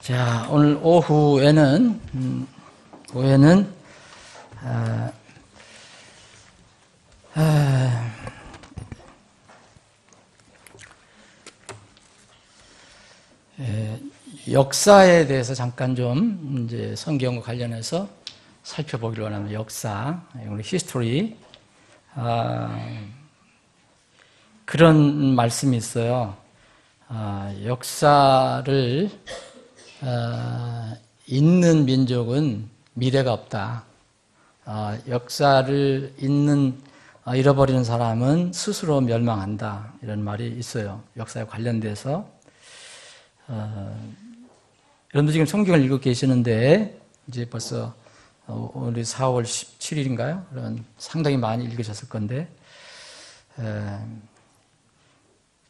자, 오늘 오후에는 역사에 대해서 잠깐 좀 이제 성경과 관련해서 살펴보기로 하는 역사, 우리 히스토리, 그런 말씀이 있어요. 역사를 잊는 민족은 미래가 없다. 역사를 잃어버리는 사람은 스스로 멸망한다. 이런 말이 있어요. 역사에 관련돼서. 여러분도 지금 성경을 읽고 계시는데, 이제 벌써 오늘 4월 17일인가요? 그런 상당히 많이 읽으셨을 건데,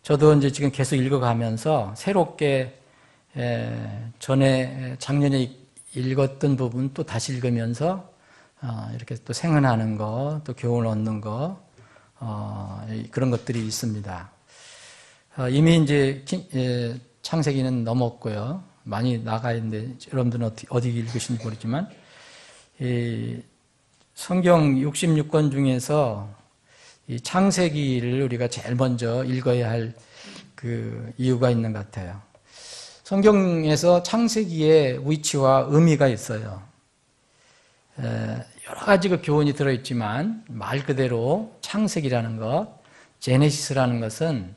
저도 이제 지금 계속 읽어가면서 새롭게 작년에 읽었던 부분 또 다시 읽으면서 이렇게 또 생각하는 거, 또 교훈을 얻는 거, 그런 것들이 있습니다. 이미 이제 창세기는 넘었고요. 많이 나가 있는데 여러분들은 어디 읽으신지 모르지만 성경 66권 중에서 이 창세기를 우리가 제일 먼저 읽어야 할 그 이유가 있는 것 같아요. 성경에서 창세기의 위치와 의미가 있어요. 여러 가지 그 교훈이 들어있지만 말 그대로 창세기라는 것, 제네시스라는 것은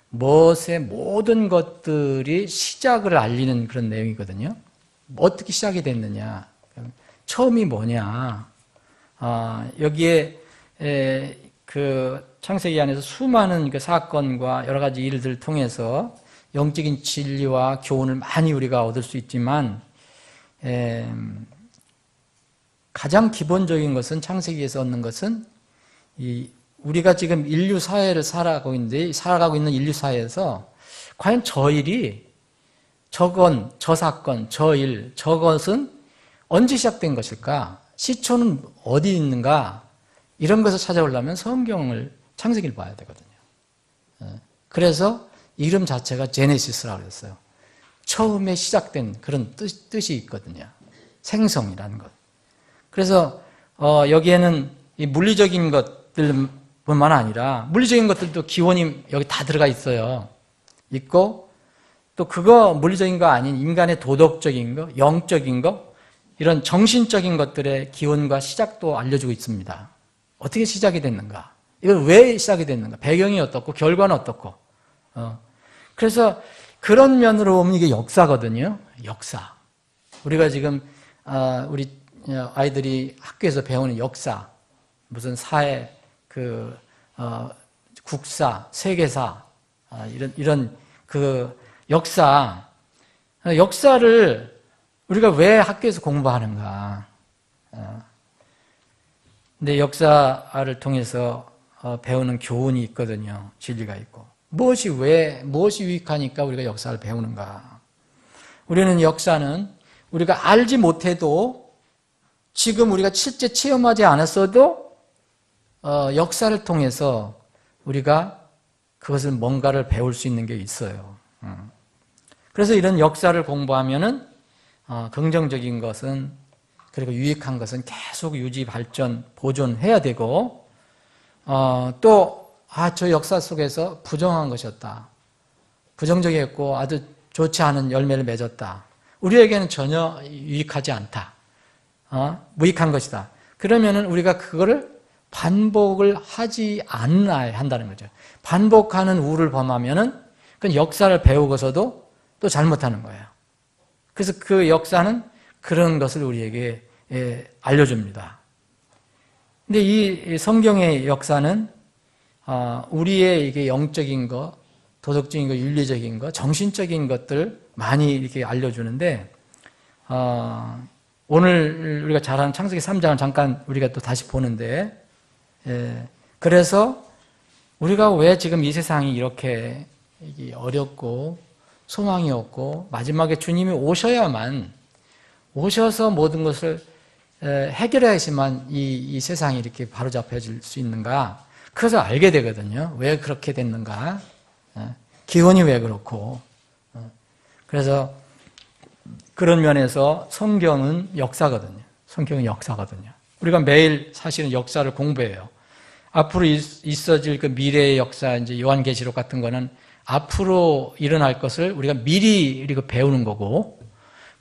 무엇의 모든 것들이 시작을 알리는 그런 내용이거든요. 어떻게 시작이 됐느냐, 처음이 뭐냐, 여기에 그 창세기 안에서 수많은 그 사건과 여러 가지 일들을 통해서 영적인 진리와 교훈을 많이 우리가 얻을 수 있지만, 가장 기본적인 것은 창세기에서 얻는 것은 우리가 지금 인류 사회를 살아가고 있는 인류 사회에서 과연 저 일이, 저 사건, 저 일, 저것은 언제 시작된 것일까? 시초는 어디 있는가? 이런 것을 찾아오려면 창세기를 봐야 되거든요. 그래서 이름 자체가 제네시스라고 했어요. 처음에 시작된 그런 뜻이 있거든요. 생성이라는 것. 그래서 여기에는 이 물리적인 것들뿐만 아니라 물리적인 것들도 기원이 여기 다 들어가 있어요. 있고 또 그거 물리적인 거 아닌 인간의 도덕적인 거, 영적인 거, 이런 정신적인 것들의 기원과 시작도 알려주고 있습니다. 어떻게 시작이 됐는가? 이건 왜 시작이 됐는가? 배경이 어떻고 결과는 어떻고. 그래서 그런 면으로 보면 이게 역사거든요. 역사. 우리가 지금 우리 아이들이 학교에서 배우는 역사, 무슨 사회, 국사, 세계사, 이런 그 역사를 우리가 왜 학교에서 공부하는가? 근데 역사를 통해서 배우는 교훈이 있거든요. 진리가 있고. 무엇이 유익하니까 우리가 역사를 배우는가? 우리는 역사는 우리가 알지 못해도 지금 우리가 실제 체험하지 않았어도 역사를 통해서 우리가 그것을 뭔가를 배울 수 있는 게 있어요. 그래서 이런 역사를 공부하면은 긍정적인 것은, 그리고 유익한 것은 계속 유지, 발전, 보존해야 되고, 저 역사 속에서 부정한 것이었다. 부정적이었고 아주 좋지 않은 열매를 맺었다. 우리에게는 전혀 유익하지 않다. 무익한 것이다. 그러면은 우리가 그거를 반복을 하지 않아야 한다는 거죠. 반복하는 우를 범하면은 그건 역사를 배우고서도 또 잘못하는 거예요. 그래서 그 역사는 그런 것을 우리에게 알려줍니다. 근데 이 성경의 역사는 우리의 이게 영적인 것, 도덕적인 것, 윤리적인 것, 정신적인 것들 많이 이렇게 알려주는데, 오늘 우리가 잘 아는 창세기 3장을 잠깐 우리가 또 다시 보는데, 그래서 우리가 왜 지금 이 세상이 이렇게 어렵고 소망이 없고 마지막에 주님이 오셔서 모든 것을 해결해야지만 이 세상이 이렇게 바로잡혀질 수 있는가? 그것을 알게 되거든요. 왜 그렇게 됐는가? 기원이 왜 그렇고. 그래서 그런 면에서 성경은 역사거든요. 성경은 역사거든요. 우리가 매일 사실은 역사를 공부해요. 앞으로 있어질 그 미래의 역사, 이제 요한계시록 같은 거는 앞으로 일어날 것을 우리가 미리 배우는 거고,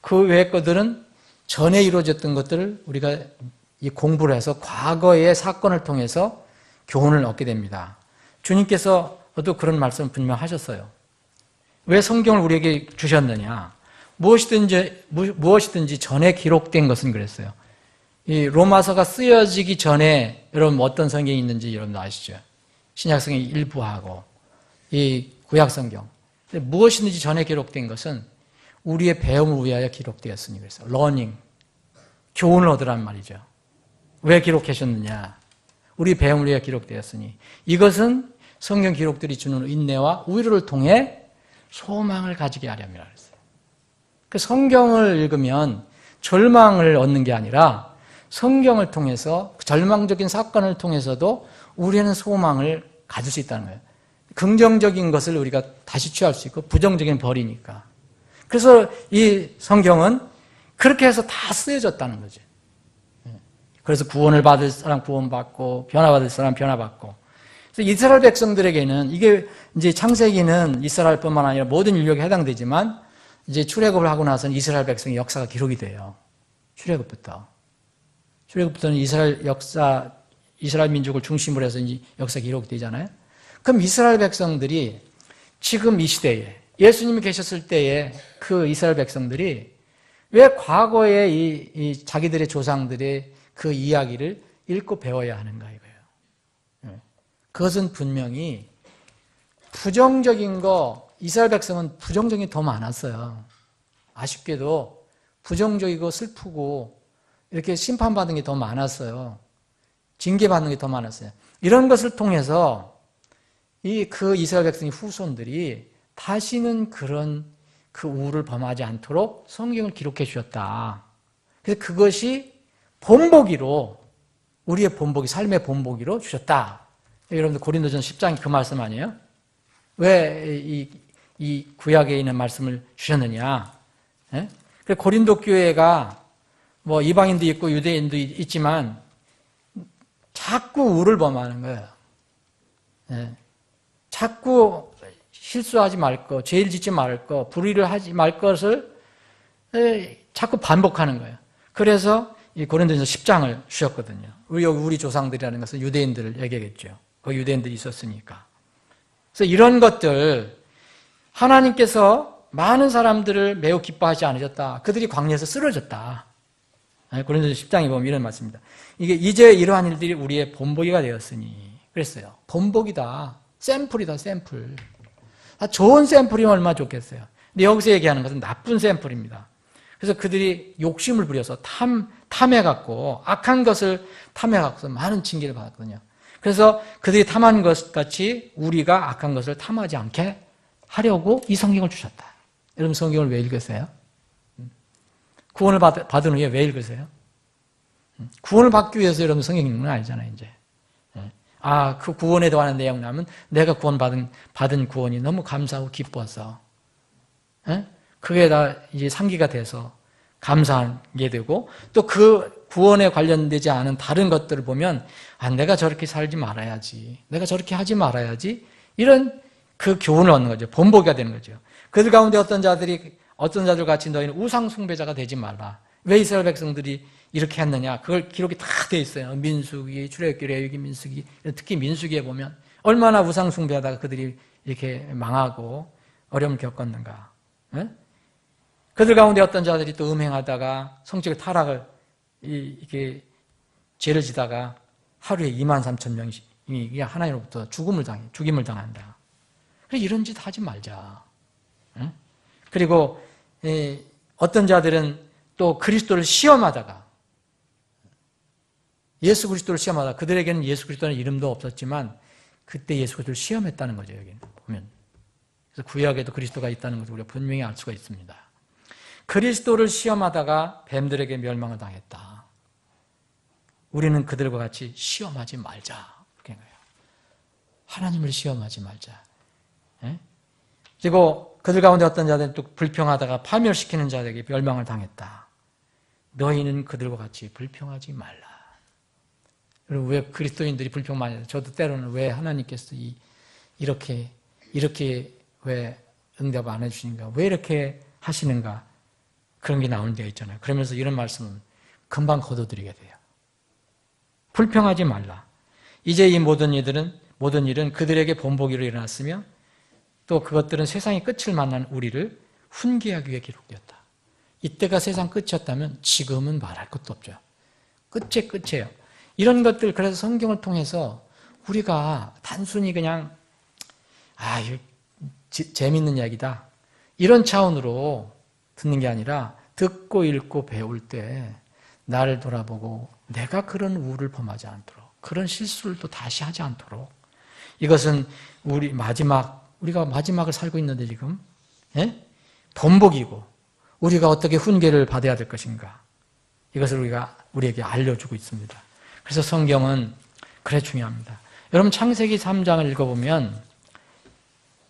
그 외의 것들은 전에 이루어졌던 것들을 우리가 이 공부를 해서 과거의 사건을 통해서 교훈을 얻게 됩니다. 주님께서도 그런 말씀을 분명하셨어요. 왜 성경을 우리에게 주셨느냐? 무엇이든지 전에 기록된 것은 그랬어요. 이 로마서가 쓰여지기 전에 여러분 어떤 성경이 있는지 여러분 아시죠? 신약성경 일부하고 이 구약성경. 무엇이든지 전에 기록된 것은 우리의 배움을 위하여 기록되었으니 그래서 러닝, 교훈을 얻으란 말이죠. 왜 기록하셨느냐? 우리 배움을 위하여 기록되었으니 이것은 성경 기록들이 주는 인내와 위로를 통해 소망을 가지게 하려면 그랬어요. 그 성경을 읽으면 절망을 얻는 게 아니라 성경을 통해서 절망적인 사건을 통해서도 우리는 소망을 가질 수 있다는 거예요. 긍정적인 것을 우리가 다시 취할 수 있고 부정적인 버리니까. 그래서 이 성경은 그렇게 해서 다 쓰여졌다는 거죠. 그래서 구원을 받을 사람 구원받고 변화받을 사람 변화받고. 그래서 이스라엘 백성들에게는 이게 이제 창세기는 이스라엘뿐만 아니라 모든 인류에게 해당되지만 이제 출애굽을 하고 나서는 이스라엘 백성의 역사가 기록이 돼요. 출애굽부터는 이스라엘 민족을 중심으로 해서 이제 역사 기록이 되잖아요. 그럼 이스라엘 백성들이 지금 이 시대에 예수님이 계셨을 때에 그 이스라엘 백성들이 왜 과거에 이 자기들의 조상들의 그 이야기를 읽고 배워야 하는가 이거예요. 그것은 분명히 부정적인 거, 이스라엘 백성은 부정적인 게 더 많았어요. 아쉽게도 부정적이고 슬프고 이렇게 심판받은 게 더 많았어요. 징계받는 게 더 많았어요. 이런 것을 통해서 그 이스라엘 백성의 후손들이 다시는 그런 그 우를 범하지 않도록 성경을 기록해 주셨다. 그래서 그것이 본보기로, 우리의 본보기, 삶의 본보기로 주셨다. 여러분들 고린도전서 10장이 그 말씀 아니에요? 왜 이 구약에 있는 말씀을 주셨느냐? 예? 고린도 교회가 뭐 이방인도 있고 유대인도 있지만 자꾸 우를 범하는 거예요. 예. 자꾸 실수하지 말 것, 죄를 짓지 말 것, 불의를 하지 말 것을 자꾸 반복하는 거예요. 그래서 이 고린도전서 10장을 주셨거든요. 우리 조상들이라는 것은 유대인들을 얘기하겠죠. 그 유대인들이 있었으니까. 그래서 이런 것들 하나님께서 많은 사람들을 매우 기뻐하지 않으셨다. 그들이 광야에서 쓰러졌다. 고린도전서 10장에 보면 이런 말씀입니다. 이제 이러한 일들이 우리의 본보기가 되었으니 그랬어요. 본보기다. 샘플이다. 샘플. 좋은 샘플이면 얼마나 좋겠어요. 근데 여기서 얘기하는 것은 나쁜 샘플입니다. 그래서 그들이 욕심을 부려서 탐해갖고 악한 것을 탐해갖고 많은 징계를 받았거든요. 그래서 그들이 탐한 것 같이 우리가 악한 것을 탐하지 않게 하려고 이 성경을 주셨다. 여러분 성경을 왜 읽으세요? 구원을 받은 후에 왜 읽으세요? 구원을 받기 위해서 여러분 성경 읽는 건 아니잖아요, 이제. 그 구원에 대한 내용 나면 내가 받은 구원이 너무 감사하고 기뻐서. 그게 다 이제 상기가 돼서 감사하게 되고 또 그 구원에 관련되지 않은 다른 것들을 보면 내가 저렇게 살지 말아야지. 내가 저렇게 하지 말아야지. 이런 그 교훈을 얻는 거죠. 본보기가 되는 거죠. 그들 가운데 어떤 자들 같이 너희는 우상 숭배자가 되지 말라. 왜 이스라엘 백성들이 이렇게 했느냐? 그걸 기록이 다 돼 있어요. 민수기, 출애굽기, 레위기, 민수기. 특히 민수기에 보면 얼마나 우상 숭배하다가 그들이 이렇게 망하고 어려움을 겪었는가. 그들 가운데 어떤 자들이 또 음행하다가 성적인 타락을 이렇게 죄를 지다가 하루에 23,000명이 하나님으로부터 죽임을 당한다. 그래서 이런 짓 하지 말자. 그리고 어떤 자들은 또 그리스도를 시험하다가 예수 그리스도를 시험하다가 그들에게는 예수 그리스도라는 이름도 없었지만 그때 예수 그리스도를 시험했다는 거죠. 여기는 보면. 그래서 구약에도 그리스도가 있다는 것을 우리가 분명히 알 수가 있습니다. 그리스도를 시험하다가 뱀들에게 멸망을 당했다. 우리는 그들과 같이 시험하지 말자. 그런 거예요. 하나님을 시험하지 말자. 그리고 그들 가운데 어떤 자들은 또 불평하다가 파멸시키는 자들에게 멸망을 당했다. 너희는 그들과 같이 불평하지 말라. 그리고 왜 그리스도인들이 불평 많이 해요? 저도 때로는 왜 하나님께서 이렇게 왜 응답 안 해주시는가? 왜 이렇게 하시는가? 그런 게 나오는 데가 있잖아요. 그러면서 이런 말씀은 금방 거둬들이게 돼요. 불평하지 말라. 이제 이 모든 일은 그들에게 본보기로 일어났으며 또 그것들은 세상의 끝을 만난 우리를 훈계하기 위해 기록되었다. 이때가 세상 끝이었다면 지금은 말할 것도 없죠. 끝이 끝이에요. 이런 것들, 그래서 성경을 통해서 우리가 단순히 그냥 이거 재밌는 이야기다 이런 차원으로 듣는 게 아니라 듣고 읽고 배울 때 나를 돌아보고 내가 그런 우를 범하지 않도록, 그런 실수를 또 다시 하지 않도록, 이것은 우리가 마지막을 살고 있는데 지금 본복이고 우리가 어떻게 훈계를 받아야 될 것인가, 이것을 우리에게 알려주고 있습니다. 그래서 성경은 그래 중요합니다. 여러분 창세기 3장을 읽어보면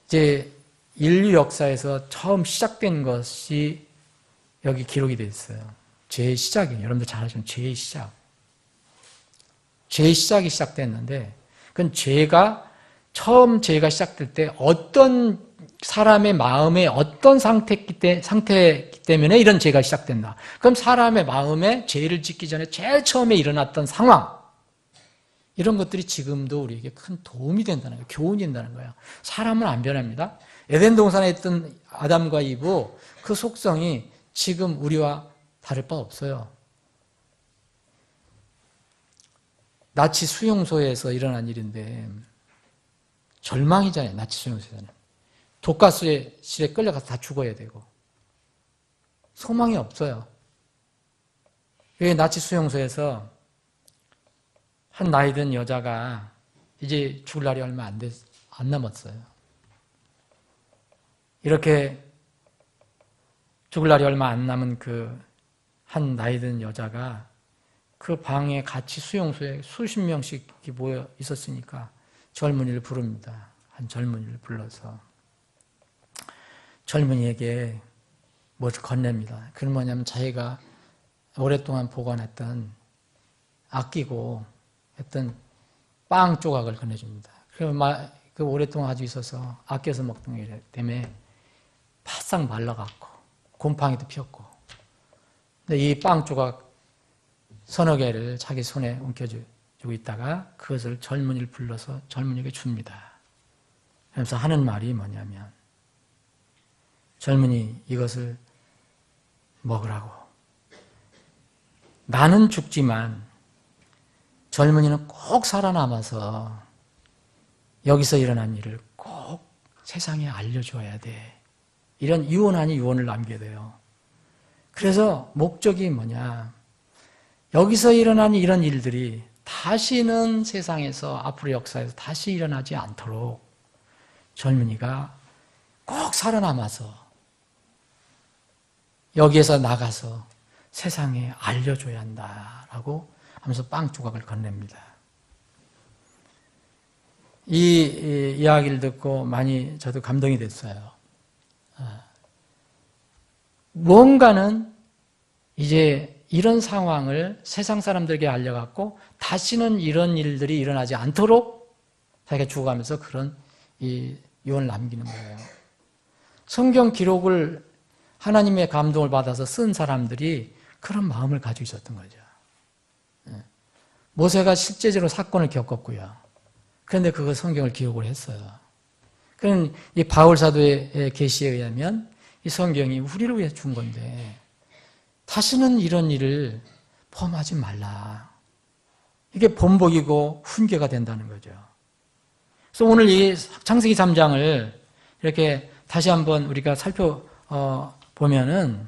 이제 인류 역사에서 처음 시작된 것이 여기 기록이 되어 있어요. 죄의 시작이에요. 여러분들 잘 아시는 죄의 시작. 죄의 시작이 시작됐는데 그건 처음 죄가 시작될 때 어떤 사람의 마음에 어떤 상태이기 때문에 이런 죄가 시작된다. 그럼 사람의 마음에 죄를 짓기 전에 제일 처음에 일어났던 상황, 이런 것들이 지금도 우리에게 큰 도움이 된다는 거예요. 교훈이 된다는 거예요. 사람은 안 변합니다. 에덴 동산에 있던 아담과 이브, 그 속성이 지금 우리와 다를 바 없어요. 나치 수용소에서 일어난 일인데 절망이잖아요. 나치 수용소에서는 독가스실에 끌려가서 다 죽어야 되고 소망이 없어요. 왜 나치 수용소에서 한 나이 든 여자가 이제 죽을 날이 얼마 안 남았어요. 이렇게 죽을 날이 얼마 안 남은 그 한 나이 든 여자가 그 방에 같이 수용소에 수십 명씩 모여 있었으니까 젊은이를 부릅니다. 한 젊은이를 불러서 젊은이에게 무엇을 건넵니다. 그건 뭐냐면 자기가 오랫동안 보관했던 아끼고 했던 빵 조각을 건네줍니다. 그 오랫동안 가지고 있어서 아껴서 먹던 게 때문에 바싹 말라갖고 곰팡이도 피었고, 근데 이 빵 조각 서너 개를 자기 손에 옮겨주고 있다가 그것을 젊은이를 불러서 젊은이에게 줍니다. 그래서 하는 말이 뭐냐면, 젊은이 이것을 먹으라고. 나는 죽지만 젊은이는 꼭 살아남아서 여기서 일어난 일을 꼭 세상에 알려줘야 돼. 이런 유언 아닌 유언을 남겨야 돼요. 그래서 목적이 뭐냐, 여기서 일어난 이런 일들이 다시는 세상에서, 앞으로 역사에서 다시 일어나지 않도록 젊은이가 꼭 살아남아서 여기에서 나가서 세상에 알려줘야 한다라고 하면서 빵 조각을 건넵니다. 이 이야기를 듣고 많이 저도 감동이 됐어요. 무언가는 이제 이런 상황을 세상 사람들에게 알려갖고 다시는 이런 일들이 일어나지 않도록 자기가 죽어가면서 그런 이 유언을 남기는 거예요. 성경 기록을 하나님의 감동을 받아서 쓴 사람들이 그런 마음을 가지고 있었던 거죠. 모세가 실제적으로 사건을 겪었고요. 그런데 그거 성경을 기록을 했어요. 그럼 이 바울 사도의 계시에 의하면 이 성경이 우리를 위해 준 건데 다시는 이런 일을 범하지 말라. 이게 본보기고 훈계가 된다는 거죠. 그래서 오늘 이 창세기 3장을 이렇게 다시 한번 우리가 살펴보면은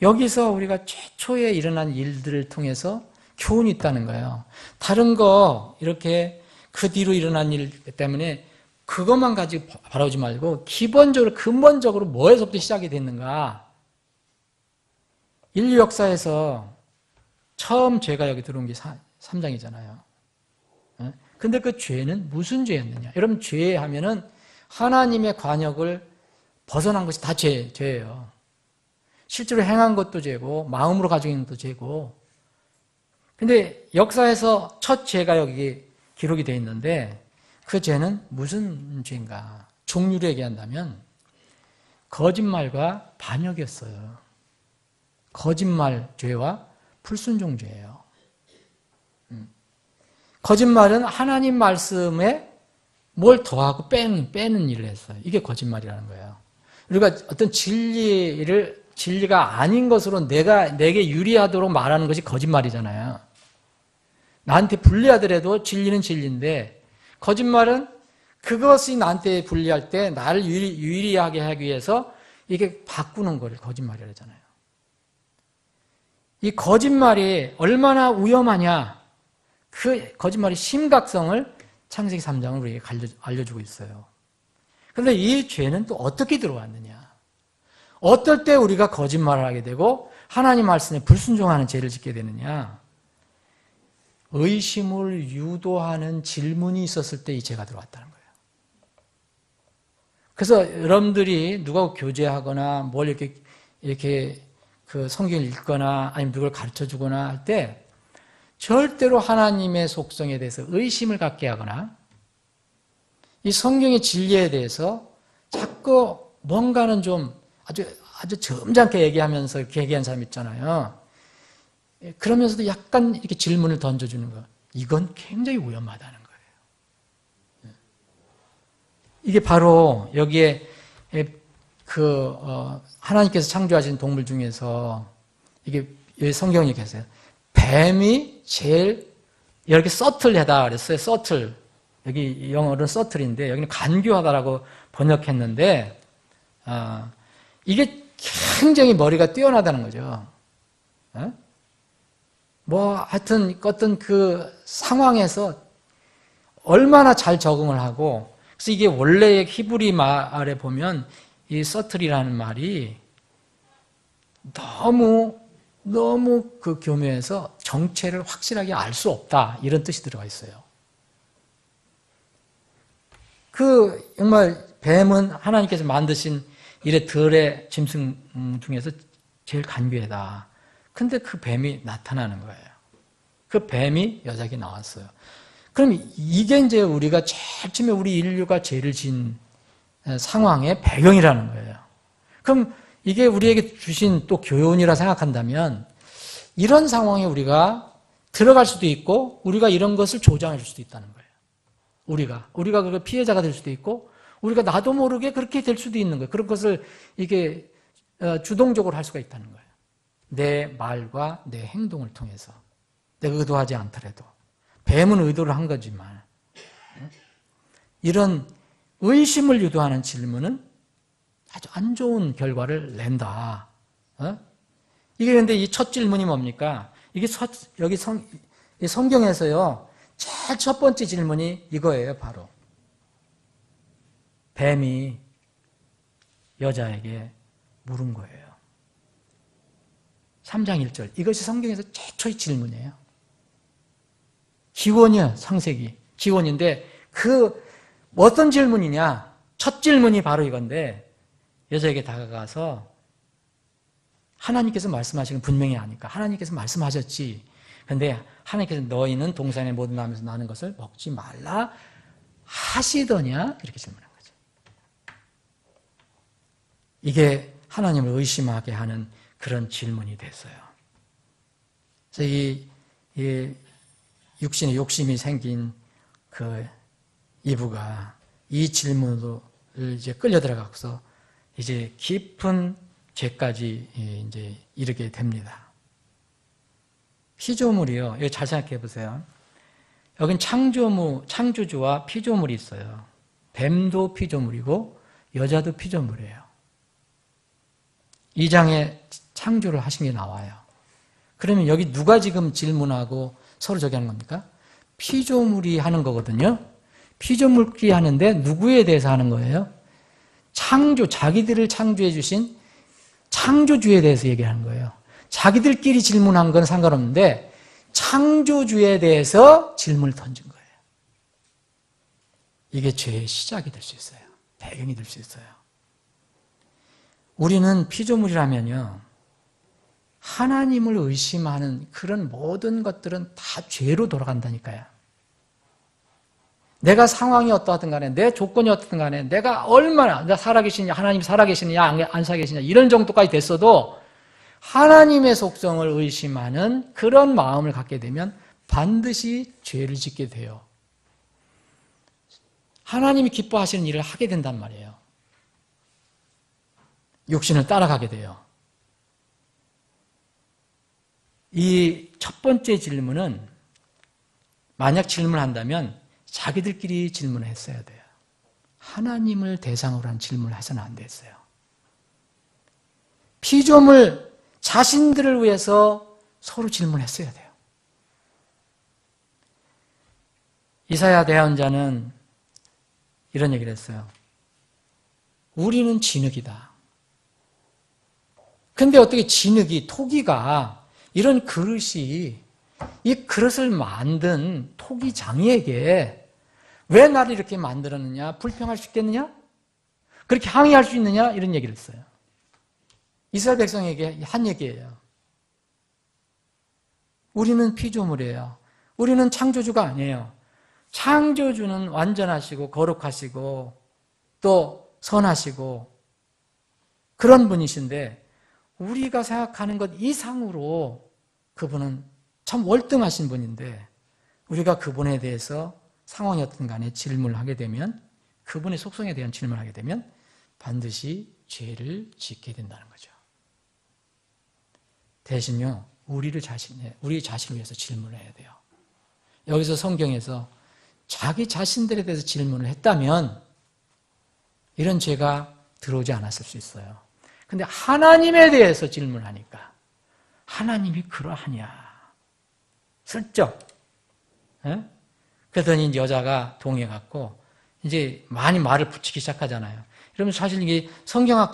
여기서 우리가 최초에 일어난 일들을 통해서 교훈이 있다는 거예요. 다른 거 이렇게 그 뒤로 일어난 일 때문에 그것만 가지고 바라보지 말고 기본적으로 근본적으로 뭐에서부터 시작이 됐는가. 인류 역사에서 처음 죄가 여기 들어온 게 3장이잖아요. 근데 그 죄는 무슨 죄였느냐. 여러분 죄 하면은 하나님의 관역을 벗어난 것이 다 죄예요. 실제로 행한 것도 죄고 마음으로 가지고 있는 것도 죄고. 근데 역사에서 첫 죄가 여기 기록이 되어 있는데 그 죄는 무슨 죄인가? 종류로 얘기한다면 거짓말과 반역이었어요. 거짓말 죄와 불순종 죄예요. 거짓말은 하나님 말씀에 뭘 더하고 빼는 일을 했어요. 이게 거짓말이라는 거예요. 우리가 어떤 진리가 아닌 것으로 내게 유리하도록 말하는 것이 거짓말이잖아요. 나한테 불리하더라도 진리는 진리인데, 거짓말은 그것이 나한테 불리할 때 나를 유리하게 하기 위해서 이게 바꾸는 걸 거짓말이라고 하잖아요. 이 거짓말이 얼마나 위험하냐, 그 거짓말의 심각성을 창세기 3장은 우리에게 알려주고 있어요. 그런데 이 죄는 또 어떻게 들어왔느냐? 어떨 때 우리가 거짓말을 하게 되고 하나님 말씀에 불순종하는 죄를 짓게 되느냐? 의심을 유도하는 질문이 있었을 때 이 죄가 들어왔다는 거예요. 그래서 여러분들이 누가 교제하거나 뭘 이렇게 그 성경을 읽거나 아니면 누굴 가르쳐 주거나 할 때 절대로 하나님의 속성에 대해서 의심을 갖게 하거나 이 성경의 진리에 대해서 자꾸 뭔가는 좀 아주 점잖게 얘기하면서 이렇게 얘기하는 사람 있잖아요. 그러면서도 약간 이렇게 질문을 던져주는 거. 이건 굉장히 위험하다는 거예요. 이게 바로 여기에 하나님께서 창조하신 동물 중에서 이게 여기 성경에 이렇게 했어요. 뱀이 제일 이렇게 서틀하다 그랬어요. 서틀. 여기 영어로는 서틀인데 여기는 간교하다라고 번역했는데 이게 굉장히 머리가 뛰어나다는 거죠. 하여튼 어떤 그 상황에서 얼마나 잘 적응을 하고, 그래서 이게 원래의 히브리 말에 보면 이 서틀이라는 말이 너무 그 교묘해서 정체를 확실하게 알 수 없다, 이런 뜻이 들어가 있어요. 정말 뱀은 하나님께서 만드신 이래 들의 짐승 중에서 제일 간교하다. 근데 그 뱀이 나타나는 거예요. 그 뱀이 여자에게 나왔어요. 그럼 이게 이제 우리가 제일 처음에 우리 인류가 죄를 지은 상황의 배경이라는 거예요. 그럼 이게 우리에게 주신 또 교훈이라 생각한다면 이런 상황에 우리가 들어갈 수도 있고 우리가 이런 것을 조장해 줄 수도 있다는 거예요. 우리가 그 피해자가 될 수도 있고 우리가 나도 모르게 그렇게 될 수도 있는 거예요. 그런 것을 이게 주동적으로 할 수가 있다는 거예요. 내 말과 내 행동을 통해서. 내가 의도하지 않더라도. 뱀은 의도를 한 거지만. 이런 의심을 유도하는 질문은 아주 안 좋은 결과를 낸다. 이게 근데 이 첫 질문이 뭡니까? 이게 여기 성경에서요, 제일 첫 번째 질문이 이거예요, 바로. 뱀이 여자에게 물은 거예요. 3장 1절. 이것이 성경에서 최초의 질문이에요. 기원이야, 창세기. 기원인데, 어떤 질문이냐? 첫 질문이 바로 이건데, 여자에게 다가가서, 하나님께서 말씀하시는 건 분명히 아니까. 하나님께서 말씀하셨지. 근데 하나님께서 너희는 동산의 모든 나무에서 나는 것을 먹지 말라 하시더냐? 이렇게 질문한 거죠. 이게 하나님을 의심하게 하는 그런 질문이 됐어요. 그래서 이 육신의 욕심이 생긴 그 이브가 이 질문을 이제 끌려 들어가서 이제 깊은 죄까지 이제 이르게 됩니다. 피조물이요. 여기 잘 생각해 보세요. 여긴 창조주와 피조물이 있어요. 뱀도 피조물이고 여자도 피조물이에요. 2장에 창조를 하신 게 나와요. 그러면 여기 누가 지금 질문하고 서로 저기 하는 겁니까? 피조물이 하는 거거든요. 피조물끼리 하는데 누구에 대해서 하는 거예요? 자기들을 창조해 주신 창조주에 대해서 얘기하는 거예요. 자기들끼리 질문한 건 상관없는데 창조주에 대해서 질문을 던진 거예요. 이게 죄의 시작이 될 수 있어요. 배경이 될 수 있어요. 우리는 피조물이라면요, 하나님을 의심하는 그런 모든 것들은 다 죄로 돌아간다니까요. 내가 상황이 어떠하든 간에, 내 조건이 어떻든 간에, 내가 얼마나 살아계시냐, 하나님이 살아계시느냐, 안 살아계시냐, 이런 정도까지 됐어도 하나님의 속성을 의심하는 그런 마음을 갖게 되면 반드시 죄를 짓게 돼요. 하나님이 기뻐하시는 일을 하게 된단 말이에요. 육신을 따라가게 돼요. 이 첫 번째 질문은 만약 질문한다면 자기들끼리 질문을 했어야 돼요. 하나님을 대상으로 한 질문을 해서는 안 됐어요. 피조물 자신들을 위해서 서로 질문했어야 돼요. 이사야 대언자는 이런 얘기를 했어요. 우리는 진흙이다. 근데 어떻게 진흙이, 토기가 이런 그릇이 이 그릇을 만든 토기장이에게 왜 나를 이렇게 만들었느냐? 불평할 수 있겠느냐? 그렇게 항의할 수 있느냐? 이런 얘기를 했어요. 이스라엘 백성에게 한 얘기예요. 우리는 피조물이에요. 우리는 창조주가 아니에요. 창조주는 완전하시고 거룩하시고 또 선하시고 그런 분이신데 우리가 생각하는 것 이상으로 그분은 참 월등하신 분인데 우리가 그분에 대해서 상황이 어떤 간에 질문을 하게 되면 그분의 속성에 대한 질문을 하게 되면 반드시 죄를 짓게 된다는 거죠. 대신요, 우리 자신을 위해서 질문을 해야 돼요. 여기서 성경에서 자기 자신들에 대해서 질문을 했다면 이런 죄가 들어오지 않았을 수 있어요. 근데 하나님에 대해서 질문을 하니까 하나님이 그러하냐? 슬쩍. 예? 그러더니 이제 여자가 동의해갖고 이제 많이 말을 붙이기 시작하잖아요. 그러면 사실 이게 성경에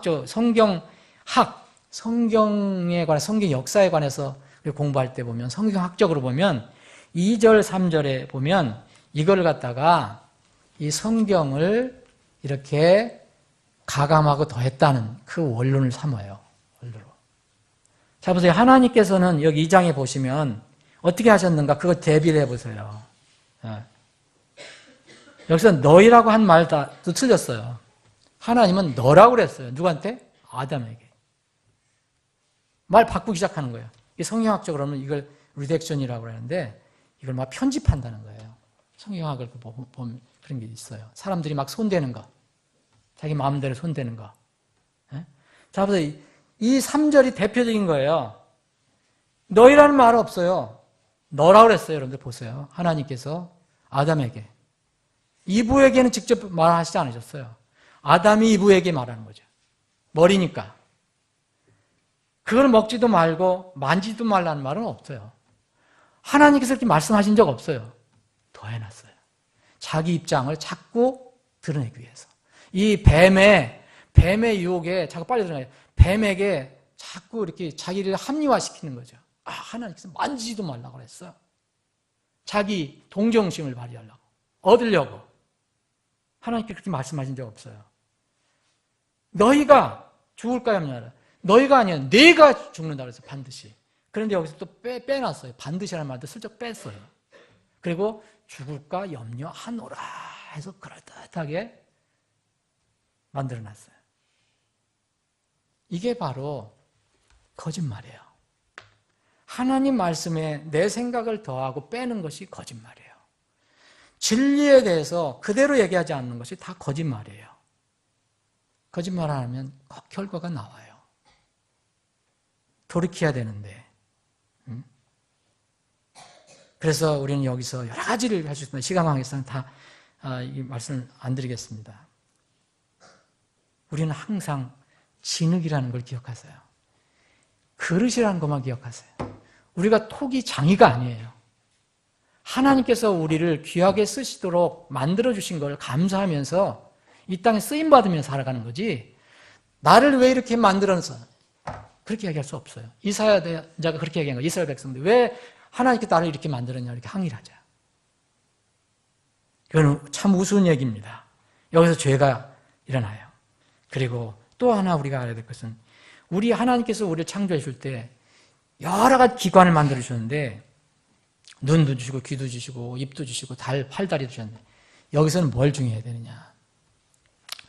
관해 성경 역사에 관해서 공부할 때 보면 성경학적으로 보면 2절, 3절에 보면 이걸 갖다가 이 성경을 이렇게 가감하고 더했다는 그 원론을 삼아요. 원로로. 자, 보세요. 하나님께서는 여기 2장에 보시면 어떻게 하셨는가? 그거 대비를 해보세요. 여기서 너희라고 한 말도 틀렸어요. 하나님은 너라고 그랬어요. 누구한테? 아담에게. 말 바꾸기 시작하는 거예요. 성경학적으로는 이걸 리덱션이라고 하는데 이걸 막 편집한다는 거예요. 성경학을 보면 그런 게 있어요. 사람들이 막 손대는 거. 자기 마음대로 손대는 거. 자, 보세요. 이 3절이 대표적인 거예요. 너희라는 말 없어요. 너라고 그랬어요. 여러분들 보세요. 하나님께서 아담에게. 이브에게는 직접 말하시지 않으셨어요. 아담이 이브에게 말하는 거죠. 머리니까. 그걸 먹지도 말고 만지도 말라는 말은 없어요. 하나님께서 이렇게 말씀하신 적 없어요. 더해놨어요. 자기 입장을 자꾸 드러내기 위해서. 이 뱀의 유혹에 자꾸 빨리 들어가요. 뱀에게 자꾸 이렇게 자기를 합리화시키는 거죠. 아, 하나님께서 만지지도 말라고 그랬어. 자기 동정심을 발휘하려고. 얻으려고. 하나님께 그렇게 말씀하신 적 없어요. 너희가 죽을까 염려하라. 너희가 아니야. 내가 죽는다 그래서 반드시. 그런데 여기서 또 빼놨어요. 반드시라는 말도 슬쩍 뺐어요. 그리고 죽을까 염려하노라 해서 그럴듯하게 만들어놨어요. 이게 바로 거짓말이에요. 하나님 말씀에 내 생각을 더하고 빼는 것이 거짓말이에요. 진리에 대해서 그대로 얘기하지 않는 것이 다 거짓말이에요. 거짓말 하면 꼭 결과가 나와요. 돌이켜야 되는데. 그래서 우리는 여기서 여러 가지를 할 수 있습니다. 시간 관계상 다 이 말씀을 안 드리겠습니다. 우리는 항상 진흙이라는 걸 기억하세요. 그릇이라는 것만 기억하세요. 우리가 토기 장이가 아니에요. 하나님께서 우리를 귀하게 쓰시도록 만들어주신 걸 감사하면서 이 땅에 쓰임받으며 살아가는 거지 나를 왜 이렇게 만들어서 그렇게 얘기할 수 없어요. 이사야 대자가 그렇게 얘기한 거예요. 이스라엘 백성들 왜 하나님께 나를 이렇게 만들었냐 이렇게 항의를 하자. 이건 참 우스운 얘기입니다. 여기서 죄가 일어나요. 그리고 또 하나 우리가 알아야 될 것은 우리 하나님께서 우리를 창조해 줄 때 여러 가지 기관을 만들어 주셨는데 눈도 주시고 귀도 주시고 입도 주시고 팔다리 주셨는데 여기서는 뭘 중요해야 되느냐?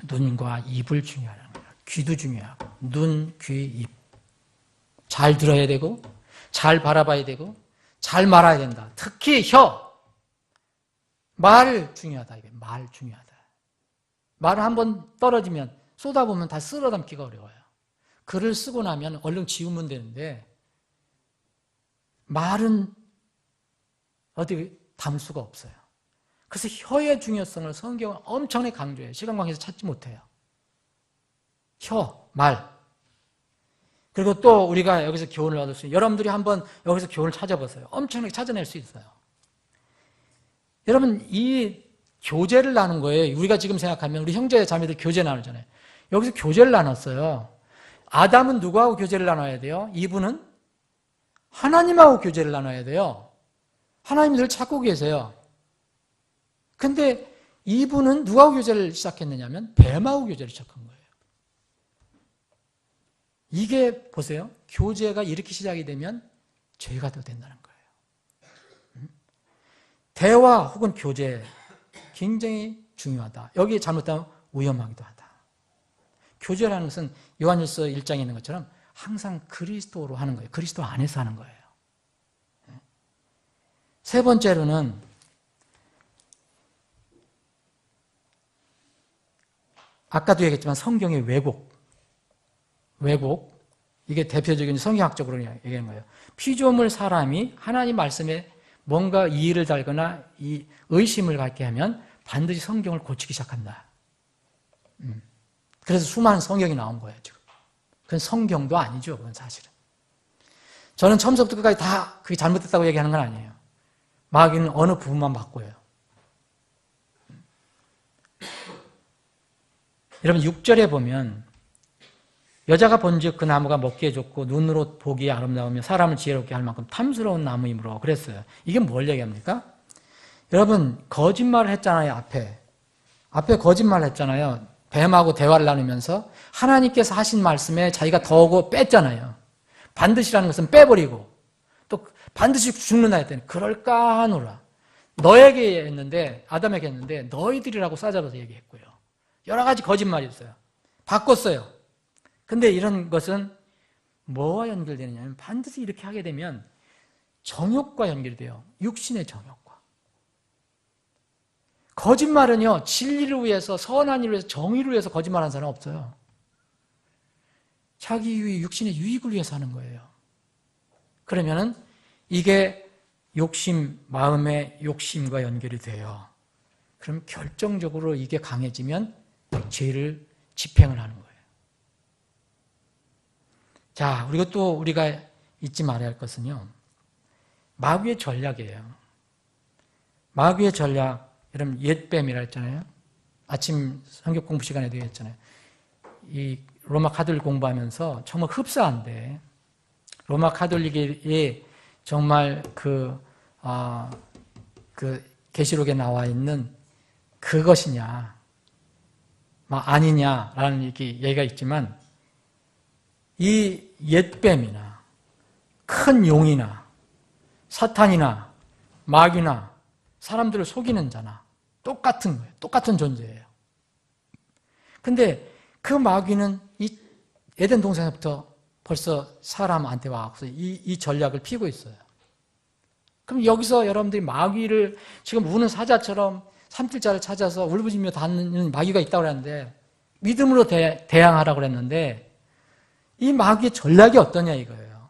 눈과 입을 중요하다는 거예요. 귀도 중요하고 눈, 귀, 입. 잘 들어야 되고 잘 바라봐야 되고 잘 말아야 된다. 특히 혀. 말 중요하다. 이게 말 중요하다. 말을 한번 떨어지면 쏟아보면 다 쓸어 담기가 어려워요. 글을 쓰고 나면 얼른 지우면 되는데 말은 어디 담을 수가 없어요. 그래서 혀의 중요성을 성경은 엄청나게 강조해요. 시간 관계에서 찾지 못해요. 혀, 말. 그리고 또 우리가 여기서 교훈을 얻을 수 있어요. 여러분들이 한번 여기서 교훈을 찾아보세요. 엄청나게 찾아낼 수 있어요. 여러분, 이 교제를 나눈 거예요. 우리가 지금 생각하면 우리 형제 자매들 교제 나누잖아요. 여기서 교제를 나눴어요. 아담은 누구하고 교제를 나눠야 돼요? 이분은 하나님하고 교제를 나눠야 돼요. 하나님이 늘 찾고 계세요. 근데 이분은 누구하고 교제를 시작했느냐면 뱀하고 교제를 시작한 거예요. 이게 보세요. 교제가 이렇게 시작이 되면 죄가 더 된다는 거예요. 대화 혹은 교제 굉장히 중요하다. 여기 잘못하면 위험하기도 하다. 교제라는 것은 요한일서 1장에 있는 것처럼 항상 그리스도로 하는 거예요. 그리스도 안에서 하는 거예요. 세 번째로는 아까도 얘기했지만 성경의 왜곡. 이게 대표적인 성경학적으로 얘기하는 거예요. 피조물 사람이 하나님 말씀에 뭔가 이의를 달거나 이 의심을 갖게 하면 반드시 성경을 고치기 시작한다. 그래서 수많은 성경이 나온 거예요, 지금. 그건 성경도 아니죠, 그건 사실은. 저는 처음부터 끝까지 다 그게 잘못됐다고 얘기하는 건 아니에요. 마귀는 어느 부분만 바꿔요. 여러분 6절에 보면 여자가 본즉 그 나무가 먹기에 좋고 눈으로 보기에 아름다우며 사람을 지혜롭게 할 만큼 탐스러운 나무이므로 그랬어요. 이게 뭘 얘기합니까? 여러분 거짓말을 했잖아요. 앞에 거짓말을 했잖아요. 뱀하고 대화를 나누면서 하나님께서 하신 말씀에 자기가 더하고 뺐잖아요. 반드시라는 것은 빼버리고 또 반드시 죽는다 했더니 그럴까 하노라. 너에게 했는데 아담에게 했는데 너희들이라고 싸잡아서 얘기했고요. 여러 가지 거짓말이 있어요. 바꿨어요. 근데 이런 것은 뭐와 연결되느냐면 반드시 이렇게 하게 되면 정욕과 연결이 돼요. 육신의 정욕과. 거짓말은요. 진리를 위해서 선한 일을 위해서 정의를 위해서 거짓말하는 사람은 없어요. 자기 유익, 육신의 유익을 위해서 하는 거예요. 그러면은 이게 욕심, 마음의 욕심과 연결이 돼요. 그럼 결정적으로 이게 강해지면 죄를 집행을 하는 거예요. 자, 그리고 또 우리가 잊지 말아야 할 것은요. 마귀의 전략이에요. 마귀의 전략, 여러분 옛뱀이라 했잖아요. 아침 성경 공부 시간에도 얘기했잖아요. 이 로마 카톨릭 공부하면서 정말 흡사한데 로마 카톨릭이 정말 그 계시록에 나와 있는 그것이냐 아니냐라는 얘기가 있지만 이 옛뱀이나 큰 용이나 사탄이나 마귀나 사람들을 속이는 자나 똑같은 거예요. 똑같은 존재예요. 근데 그 마귀는 이 에덴 동산부터 벌써 사람한테 와서 이 전략을 피고 있어요. 그럼 여기서 여러분들이 마귀를 지금 우는 사자처럼 삼킬자를 찾아서 울부짖며 닿는 마귀가 있다고 그랬는데 믿음으로 대항하라고 그랬는데 이 마귀의 전략이 어떠냐 이거예요.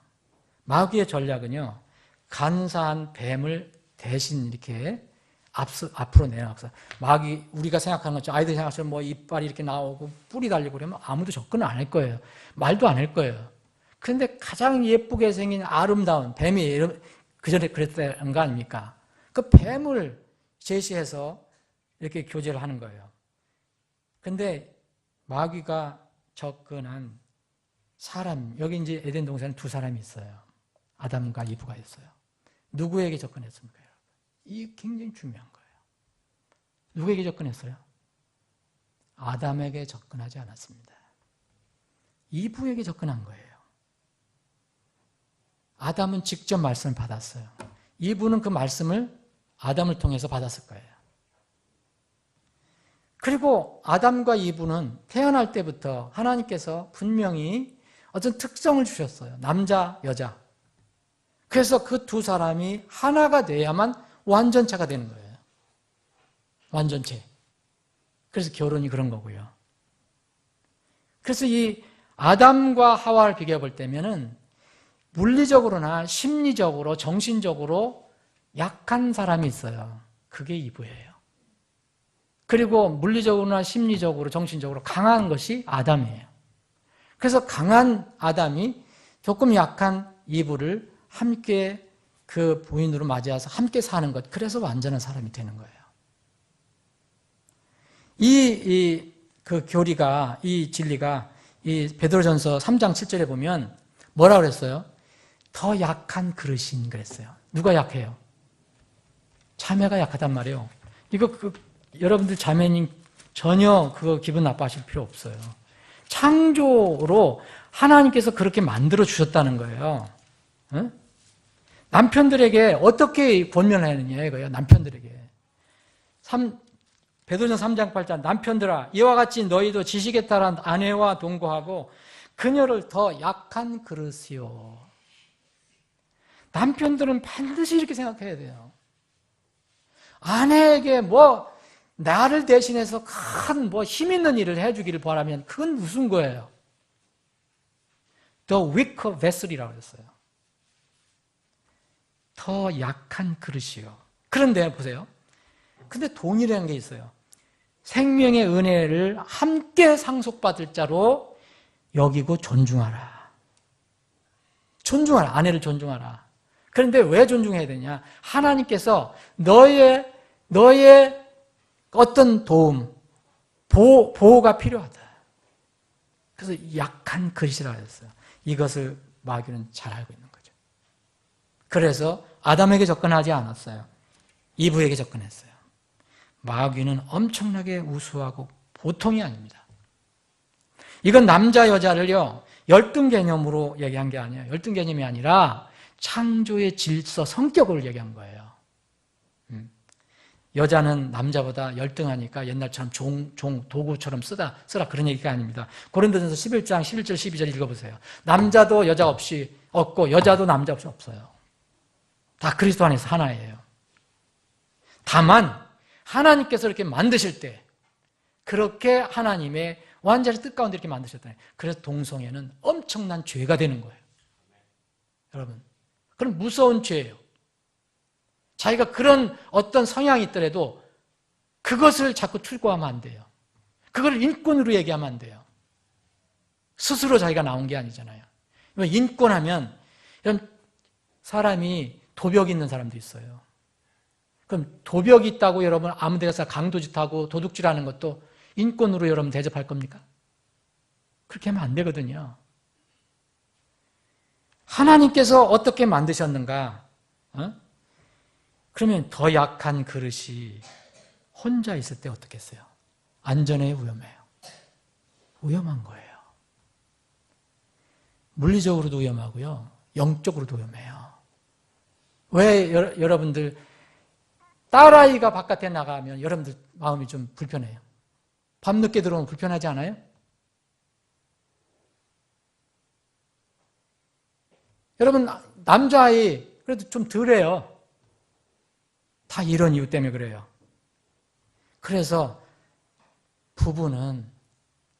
마귀의 전략은요. 간사한 뱀을 대신 이렇게 앞으로 내놔서 마귀 우리가 생각하는 것처럼 아이들이 생각하는 것처럼 뭐 이빨이 이렇게 나오고 뿔이 달리고 그러면 아무도 접근을 안 할 거예요. 말도 안 할 거예요. 그런데 가장 예쁘게 생긴 아름다운 뱀이 그전에 그랬다는 거 아닙니까? 그 뱀을 제시해서 이렇게 교제를 하는 거예요. 근데 마귀가 접근한 사람, 여기 이제 에덴 동산에 두 사람이 있어요. 아담과 이브가 있어요. 누구에게 접근했습니까? 이게 굉장히 중요한 거예요. 누구에게 접근했어요? 아담에게 접근하지 않았습니다. 이브에게 접근한 거예요. 아담은 직접 말씀을 받았어요. 이브는 그 말씀을 아담을 통해서 받았을 거예요. 그리고 아담과 이브는 태어날 때부터 하나님께서 분명히 어떤 특성을 주셨어요. 남자, 여자. 그래서 그 두 사람이 하나가 돼야만 완전체가 되는 거예요. 완전체. 그래서 결혼이 그런 거고요. 그래서 이 아담과 하와를 비교해 볼 때면은 물리적으로나 심리적으로, 정신적으로 약한 사람이 있어요. 그게 이브예요. 그리고 물리적으로나 심리적으로, 정신적으로 강한 것이 아담이에요. 그래서 강한 아담이 조금 약한 이브를 함께 그 부인으로 맞이해서 함께 사는 것. 그래서 완전한 사람이 되는 거예요. 그 교리가, 이 진리가 이 베드로전서 3장 7절에 보면 뭐라고 그랬어요? 더 약한 그릇인 그랬어요. 누가 약해요? 자매가 약하단 말이에요. 이거 여러분들 자매님 전혀 그거 기분 나빠하실 필요 없어요. 창조로 하나님께서 그렇게 만들어 주셨다는 거예요. 응? 남편들에게 어떻게 권면하느냐 이거예요. 남편들에게. 베드로전서 3장 8절 남편들아 이와 같이 너희도 지식에 따라 아내와 동거하고 그녀를 더 약한 그릇이요. 남편들은 반드시 이렇게 생각해야 돼요. 아내에게 나를 대신해서 큰 힘 있는 일을 해주기를 바라면 그건 무슨 거예요? The weaker vessel이라고 했어요. 더 약한 그릇이요. 그런데 보세요. 근데 동일한 게 있어요. 생명의 은혜를 함께 상속받을 자로 여기고 존중하라. 존중하라. 아내를 존중하라. 그런데 왜 존중해야 되냐? 하나님께서 너의 어떤 도움, 보호가 필요하다. 그래서 약한 그릇이라고 했어요. 이것을 마귀는 잘 알고 있는 거죠. 그래서 아담에게 접근하지 않았어요. 이브에게 접근했어요. 마귀는 엄청나게 우수하고 보통이 아닙니다. 이건 남자 여자를요 열등 개념으로 얘기한 게 아니에요. 열등 개념이 아니라 창조의 질서, 성격을 얘기한 거예요. 여자는 남자보다 열등하니까 옛날처럼 도구처럼 쓰라 그런 얘기가 아닙니다. 고린도전서 11장 11절 12절 읽어보세요. 남자도 여자 없이 없고 여자도 남자 없이 없어요. 다 그리스도 안에서 하나예요. 다만 하나님께서 이렇게 만드실 때 그렇게 하나님의 완전히 뜻 가운데 이렇게 만드셨다는 거예요. 그래서 동성애는 엄청난 죄가 되는 거예요. 여러분, 그건 무서운 죄예요. 자기가 그런 어떤 성향이 있더라도 그것을 자꾸 출구하면 안 돼요. 그걸 인권으로 얘기하면 안 돼요. 스스로 자기가 나온 게 아니잖아요. 인권하면 이런 사람이 도벽이 있는 사람도 있어요. 그럼 도벽이 있다고 여러분 아무 데 가서 강도짓하고 도둑질하는 것도 인권으로 여러분 대접할 겁니까? 그렇게 하면 안 되거든요. 하나님께서 어떻게 만드셨는가? 그러면 더 약한 그릇이 혼자 있을 때 어떻겠어요? 안전해요? 위험해요? 위험한 거예요. 물리적으로도 위험하고요. 영적으로도 위험해요. 왜 여러분들 딸아이가 바깥에 나가면 여러분들 마음이 좀 불편해요? 밤늦게 들어오면 불편하지 않아요? 여러분 남자아이 그래도 좀 덜해요. 다 이런 이유 때문에 그래요. 그래서 부부는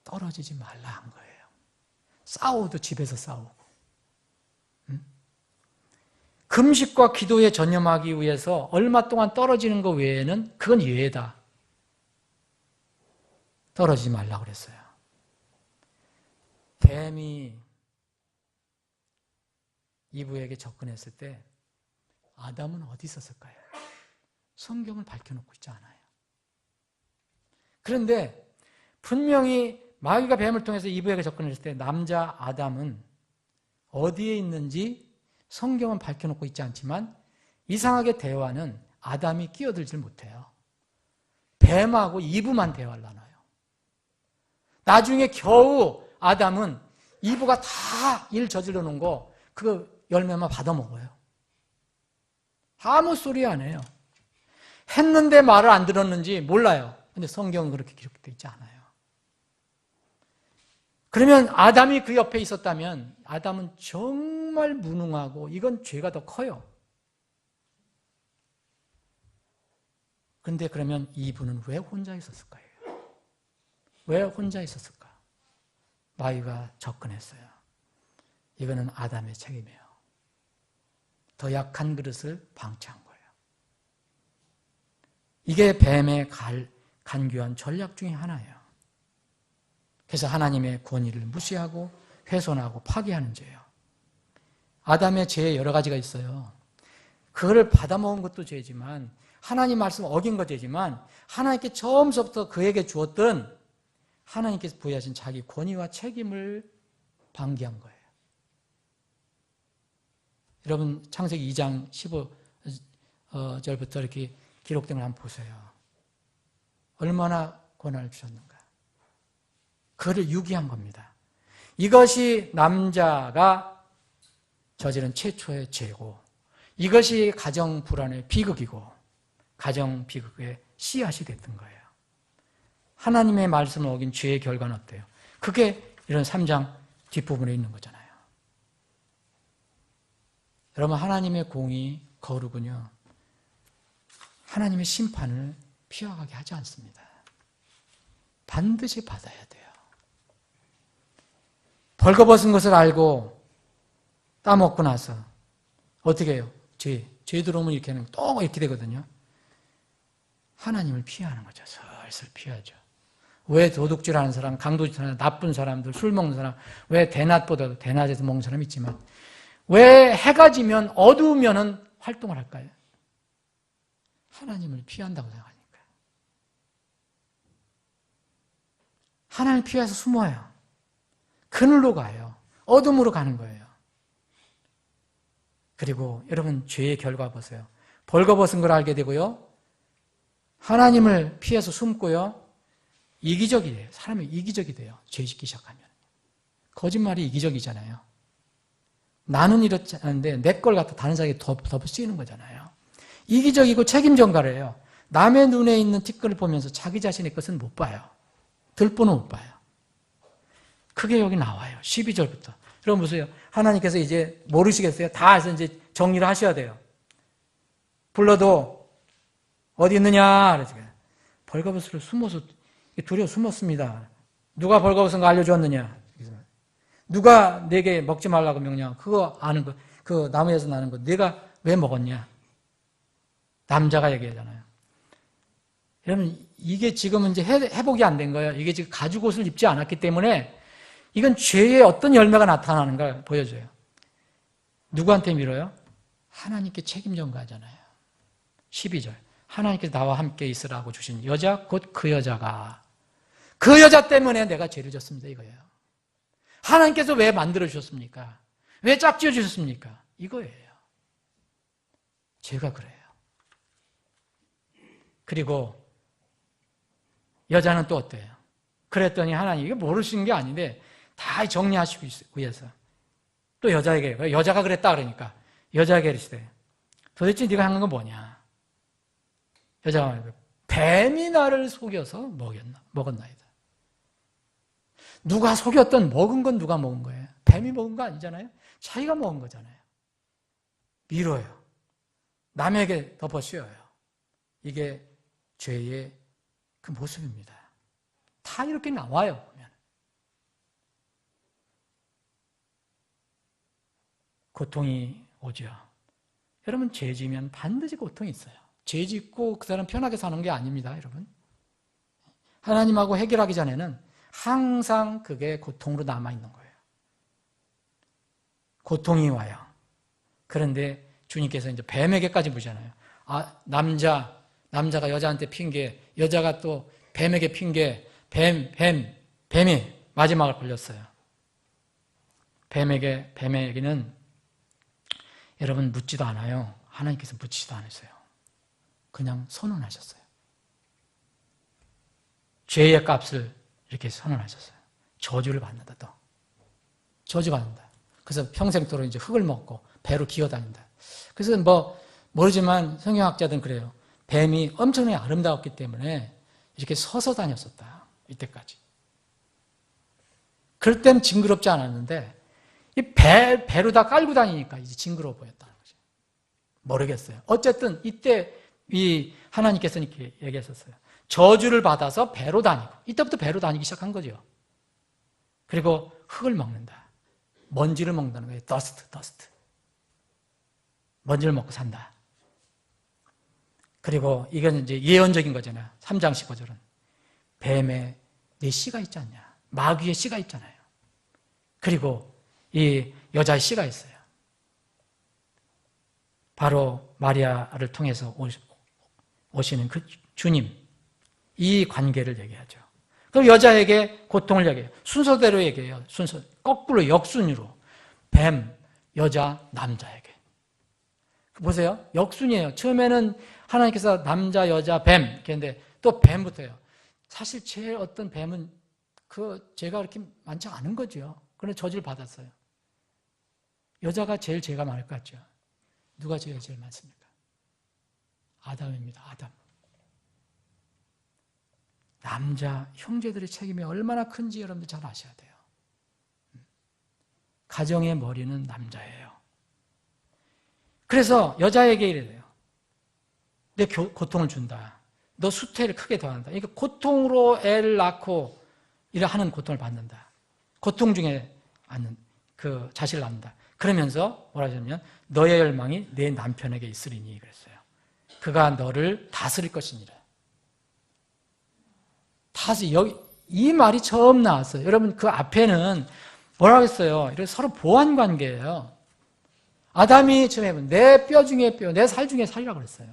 떨어지지 말라 한 거예요. 싸워도 집에서 싸우고. 금식과 기도에 전념하기 위해서 얼마 동안 떨어지는 것 외에는 그건 예외다. 떨어지지 말라고 그랬어요. 뱀이 이브에게 접근했을 때 아담은 어디 있었을까요? 성경을 밝혀놓고 있지 않아요. 그런데 분명히 마귀가 뱀을 통해서 이브에게 접근했을 때 남자 아담은 어디에 있는지 성경은 밝혀놓고 있지 않지만 이상하게 대화는 아담이 끼어들질 못해요. 뱀하고 이브만 대화를 나눠요. 나중에 겨우 아담은 이브가 다 일 저질러 놓은 거 그 열매만 받아 먹어요. 아무 소리 안 해요. 했는데 말을 안 들었는지 몰라요. 근데 성경은 그렇게 기록되어 있지 않아요. 그러면 아담이 그 옆에 있었다면 아담은 정말 무능하고 이건 죄가 더 커요. 그런데 그러면 이브는 왜 혼자 있었을까요? 왜 혼자 있었을까? 마귀가 접근했어요. 이거는 아담의 책임이에요. 더 약한 그릇을 방치한 거예요. 이게 뱀의 간교한 전략 중에 하나예요. 그래서 하나님의 권위를 무시하고 훼손하고 파괴하는 죄예요. 아담의 죄 여러 가지가 있어요. 그거를 받아먹은 것도 죄지만 하나님 말씀 어긴 것도 죄지만 하나님께 처음부터 그에게 주었던 하나님께서 부여하신 자기 권위와 책임을 방기한 거예요. 여러분 창세기 2장 15절부터 이렇게 기록된 걸 한번 보세요. 얼마나 권한을 주셨는가. 그를 유기한 겁니다. 이것이 남자가 저지른 최초의 죄고 이것이 가정 불안의 비극이고 가정 비극의 씨앗이 됐던 거예요. 하나님의 말씀을 어긴 죄의 결과는 어때요? 그게 이런 3장 뒷부분에 있는 거잖아요. 여러분 하나님의 공의 거룩은요. 하나님의 심판을 피하게 하지 않습니다. 반드시 받아야 돼요. 벌거벗은 것을 알고 따먹고 나서 어떻게 해요? 죄 들어오면 이렇게 하는 또 이렇게 되거든요. 하나님을 피하는 거죠. 슬슬 피하죠. 왜 도둑질하는 사람, 강도질하는 나쁜 사람들, 술 먹는 사람, 왜 대낮보다도 대낮에서 먹는 사람이 있지만 왜 해가 지면 어두우면은 활동을 할까요? 하나님을 피한다고 생각하니까. 하나님을 피해서 숨어요. 그늘로 가요. 어둠으로 가는 거예요. 그리고 여러분 죄의 결과 보세요. 벌거벗은 걸 알게 되고요. 하나님을 피해서 숨고요. 이기적이 돼요. 사람이 이기적이 돼요. 죄 짓기 시작하면. 거짓말이 이기적이잖아요. 나는 이렇지 않은데 내 걸 갖다 다른 사람에게 덮어 쓰이는 거잖아요. 이기적이고 책임 전가를 해요. 남의 눈에 있는 티끌을 보면서 자기 자신의 것은 못 봐요. 들보는 못 봐요. 그게 여기 나와요. 12절부터. 여러분 보세요. 하나님께서 이제 모르시겠어요? 다 해서 이제 정리를 하셔야 돼요. 불러도 어디 있느냐? 그래서 벌거벗으로 숨어서 두려워 숨었습니다. 누가 벌거벗은 거 알려주었느냐? 누가 내게 먹지 말라고 명령? 그거 아는 거, 그 나무에서 나는 거, 내가 왜 먹었냐? 남자가 얘기하잖아요. 여러분, 이게 지금 이제 회복이 안 된 거예요. 이게 지금 가죽 옷을 입지 않았기 때문에 이건 죄의 어떤 열매가 나타나는가 보여줘요. 누구한테 밀어요? 하나님께 책임 전가하잖아요. 12절. 하나님께서 나와 함께 있으라고 주신 여자, 곧 그 여자가. 그 여자 때문에 내가 죄를 졌습니다. 이거예요. 하나님께서 왜 만들어주셨습니까? 왜 짝지어 주셨습니까? 이거예요. 죄가 그래요. 그리고 여자는 또 어때요? 그랬더니 하나님 이게 모르시는 게 아닌데 다 정리하시기 위해서 또 여자에게 여자가 그랬다 그러니까 여자에게 이르시되 도대체 네가 하는 건 뭐냐? 여자가 말해요. 뱀이 나를 속여서 먹었나이다. 누가 속였던 먹은 건 누가 먹은 거예요? 뱀이 먹은 거 아니잖아요. 자기가 먹은 거잖아요. 밀어요. 남에게 덮어 씌워요. 이게 죄의 그 모습입니다. 다 이렇게 나와요. 보면. 고통이 오죠. 여러분 죄 지면 반드시 고통이 있어요. 죄 짓고 그 사람 편하게 사는 게 아닙니다. 여러분. 하나님하고 해결하기 전에는 항상 그게 고통으로 남아있는 거예요. 고통이 와요. 그런데 주님께서 이제 뱀에게까지 보잖아요. 남자가 여자한테 핑계, 여자가 또 뱀에게 핑계, 뱀이 마지막을 걸렸어요. 뱀에게는 여러분 묻지도 않아요. 하나님께서 묻지도 않으세요. 그냥 선언하셨어요. 죄의 값을 이렇게 선언하셨어요. 저주를 받는다 또. 저주받는다. 그래서 평생도록 이제 흙을 먹고 배로 기어다닌다. 그래서 뭐 모르지만 성경학자들은 그래요. 뱀이 엄청나게 아름다웠기 때문에 이렇게 서서 다녔었다. 이때까지. 그럴 땐 징그럽지 않았는데 이 배로 다 깔고 다니니까 이제 징그러워 보였다는 거죠. 모르겠어요. 어쨌든 이때 이 하나님께서는 이렇게 얘기했었어요. 저주를 받아서 배로 다니고 이때부터 배로 다니기 시작한 거죠. 그리고 흙을 먹는다. 먼지를 먹는다는 거예요. 더스트. 먼지를 먹고 산다. 그리고 이건 이제 예언적인 거잖아요. 3장 15절은. 뱀에 내 씨가 있지 않냐. 마귀의 씨가 있잖아요. 그리고 이 여자의 씨가 있어요. 바로 마리아를 통해서 오시는 그 주님. 이 관계를 얘기하죠. 그럼 여자에게 고통을 얘기해요. 순서대로 얘기해요. 순서. 거꾸로 역순으로. 뱀, 여자, 남자에게. 보세요. 역순이에요. 처음에는 하나님께서 남자, 여자, 뱀. 그런데 또 뱀부터예요. 사실 제일 어떤 뱀은 죄가 그렇게 많지 않은 거죠. 그런데 저주를 받았어요. 여자가 제일 죄가 많을 것 같죠. 누가 죄가 제일 많습니까? 아담입니다. 아담. 남자, 형제들의 책임이 얼마나 큰지 여러분들 잘 아셔야 돼요. 가정의 머리는 남자예요. 그래서 여자에게 이래요. 내 고통을 준다. 너 수태를 크게 더한다. 그러니까 고통으로 애를 낳고 이래 하는 고통을 받는다. 고통 중에 그 자식을 낳는다. 그러면서 뭐라 하냐면 너의 열망이 내 남편에게 있으리니 그랬어요. 그가 너를 다스릴 것이니라. 여기 이 말이 처음 나왔어요. 여러분 그 앞에는 뭐라고 했어요? 이렇게 서로 보완 관계예요. 아담이 처음에 내 뼈 중에 뼈, 내 살 중에 살이라고 그랬어요.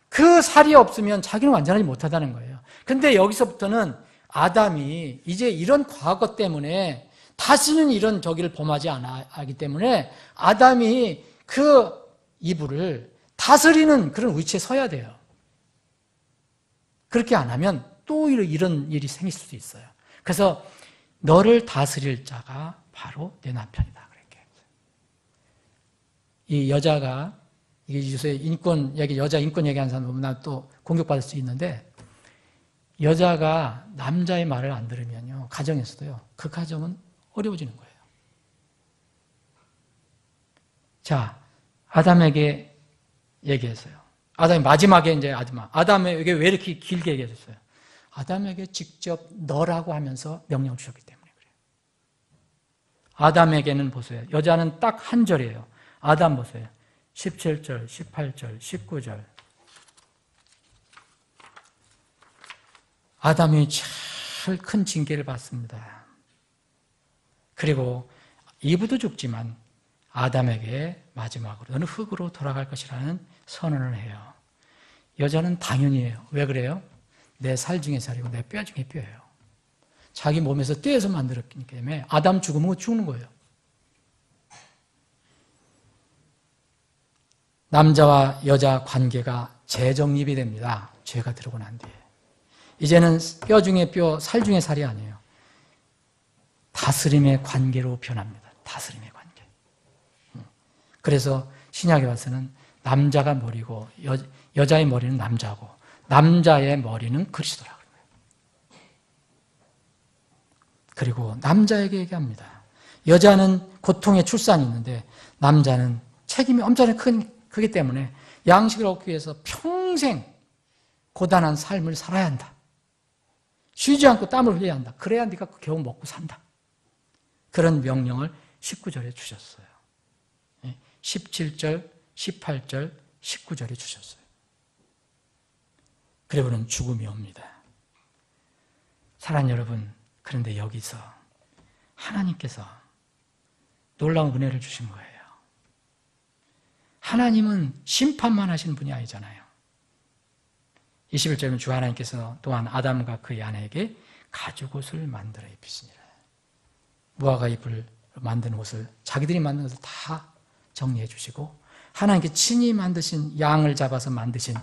그 살이 없으면 자기는 완전하지 못하다는 거예요. 근데 여기서부터는 아담이 이제 이런 과거 때문에 다시는 이런 저기를 범하지 않기 때문에 아담이 그 이불을 다스리는 그런 위치에 서야 돼요. 그렇게 안 하면 또 이런 일이 생길 수도 있어요. 그래서 너를 다스릴 자가 바로 내 남편이다. 그렇게. 이 여자가 이게 요새 여자 인권 얘기하는 사람 보면 또 공격받을 수 있는데 여자가 남자의 말을 안 들으면요 가정에서도요 그 가정은 어려워지는 거예요. 자, 아담에게 얘기했어요. 아담이 마지막에 이제 아담에게 왜 이렇게 길게 얘기했어요? 아담에게 직접 너라고 하면서 명령을 주셨기 때문에 그래요. 아담에게는 보세요. 여자는 딱 한 절이에요. 아담 보세요. 17절, 18절, 19절. 아담이 제일 큰 징계를 받습니다. 그리고 이브도 죽지만 아담에게 마지막으로 너는 흙으로 돌아갈 것이라는 선언을 해요. 여자는 당연히 해요. 왜 그래요? 내 살 중에 살이고 내 뼈 중에 뼈예요. 자기 몸에서 떼어서 만들었기 때문에 아담 죽으면 죽는 거예요. 남자와 여자 관계가 재정립이 됩니다. 죄가 들어오고 난 뒤에. 이제는 뼈 중에 뼈, 살 중에 살이 아니에요. 다스림의 관계로 변합니다. 다스림의 관계. 그래서 신약에 와서는 남자가 머리고 여자의 머리는 남자고 남자의 머리는 그리스도라고 그래요. 그리고 남자에게 얘기합니다. 여자는 고통의 출산이 있는데 남자는 책임이 엄청나게 크기 때문에 양식을 얻기 위해서 평생 고단한 삶을 살아야 한다. 쉬지 않고 땀을 흘려야 한다. 그래야 네가 겨우 먹고 산다. 그런 명령을 19절에 주셨어요. 17절, 18절, 19절에 주셨어요. 그리고는 죽음이 옵니다. 사랑하는 여러분, 그런데 여기서 하나님께서 놀라운 은혜를 주신 거예요. 하나님은 심판만 하시는 분이 아니잖아요. 21절은 주 하나님께서 또한 아담과 그의 아내에게 가죽옷을 만들어 입히시니라. 무화과 잎을 만든 옷을 자기들이 만든 것을 다 정리해 주시고 하나님께 친히 만드신 양을 잡아서 만드신